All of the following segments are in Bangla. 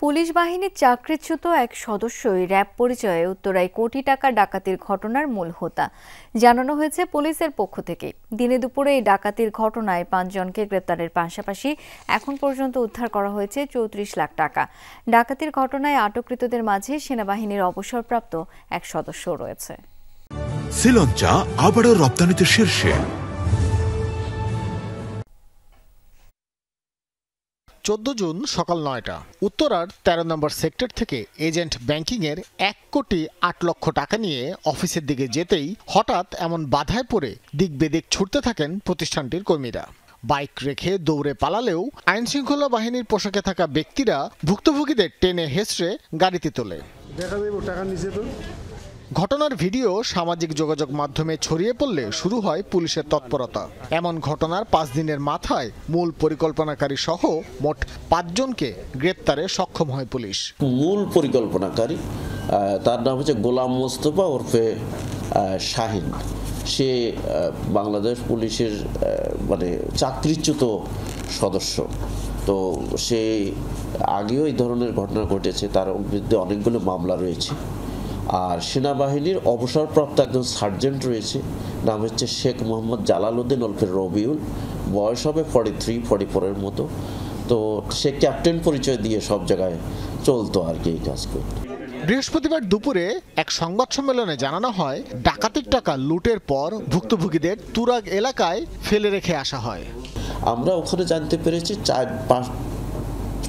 পুলিশ বাহিনীর চাকরিচ্যুত এক সদস্যই র‍্যাব পরিচয়ে উত্তরায় কোটি টাকা ডাকাতির ঘটনার মূল হোতা জানানো হয়েছে পুলিশের পক্ষ থেকে। দিনে দুপুরে এই ডাকাতির ঘটনায় ৫ জনকে গ্রেপ্তারের পাশাপাশি এখন পর্যন্ত উদ্ধার করা হয়েছে ৩৪ লাখ টাকা। ডাকাতির ঘটনায় আটককৃতদের মাঝে সেনাবাহিনীর অবসরপ্রাপ্ত এক সদস্য রয়েছে। শ্রীলঙ্কা আবারও রপ্তানিতে শীর্ষে। 14 জুন সকাল ৯টা উত্তরার ১৩ নম্বর সেক্টর থেকে এজেন্ট ব্যাংকিংয়ের ১ কোটি ৮ লক্ষ টাকা নিয়ে অফিসের দিকে যেতেই হঠাৎ এমন বাধায় পড়ে দিক বেদিক ছুটতে থাকেন প্রতিষ্ঠানটির কর্মীরা। বাইক রেখে দৌড়ে পালালেও আইনশৃঙ্খলা বাহিনীর পোশাকে থাকা ব্যক্তিরা ভুক্তভোগীদের টেনে হেঁচড়ে গাড়িতে তোলে। ঘটনার ভিডিও সামাজিক যোগাযোগ মাধ্যমে ছড়িয়ে পড়লে শুরু হয় পুলিশের তৎপরতা। এমন ঘটনার ৫ দিনের মাথায় মূল পরিকল্পনাকারী সহ মোট ৫ জনকে গ্রেপ্তারে সক্ষম হয় পুলিশ। মূল পরিকল্পনাকারী তার নাম হচ্ছে গোলাম মোস্তফা ওরফে শাহিন। সে বাংলাদেশ পুলিশের চাকরিচ্যুত সদস্য। তো সে আগেও এই ধরনের ঘটনা ঘটেছে, তার বিরুদ্ধে অনেকগুলো মামলা রয়েছে। আর সেনাবাহিনীর অবসরপ্রাপ্ত একজন সার্জেন্ট রয়েছে, নাম হচ্ছে শেখ মোহাম্মদ জালাল উদ্দিন ওরফে রবিউল। বয়স হবে 43-44 মতো। তো সে ক্যাপ্টেন পরিচয় দিয়ে সব জায়গায় চলতো আর কি, এই কাজ করতো। বৃহস্পতিবার দুপুরে এক সংবাদ সম্মেলনে জানানো হয়, ডাকাতির টাকা লুটের পর ভুক্তভোগীদের তুরাগ এলাকায় ফেলে রেখে আসা হয়। আমরা ওখানে জানতে পেরেছি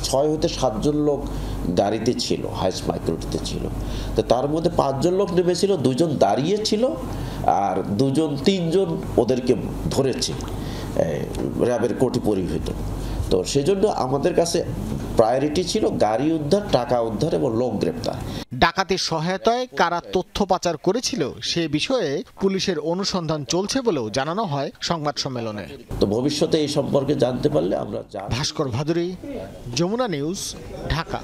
6 হতে 7 জন লোক গাড়িতে ছিল, হাইস মাইক্রোটিতে ছিল। তো তার মধ্যে 5 জন লোক নেমেছিল, 2 জন দাঁড়িয়ে ছিল আর 3 জন ওদেরকে ধরেছে র্যাবের কোটি পরিহিত। তো সেজন্য আমাদের কাছে প্রায়োরিটি ছিল গাড়ি উদ্ধার, টাকা উদ্ধার এবং লোক গ্রেপ্তার। ডাকাতির সহায়তায় কারা তথ্য পাচার করেছিল সে বিষয়ে পুলিশের অনুসন্ধান চলছে বলেও জানানো হয় সংবাদ সম্মেলনে। তো ভবিষ্যতে এই সম্পর্কে জানতে পারলে আমরা। ভাস্কর ভাদুরী, যমুনা নিউজ, ঢাকা।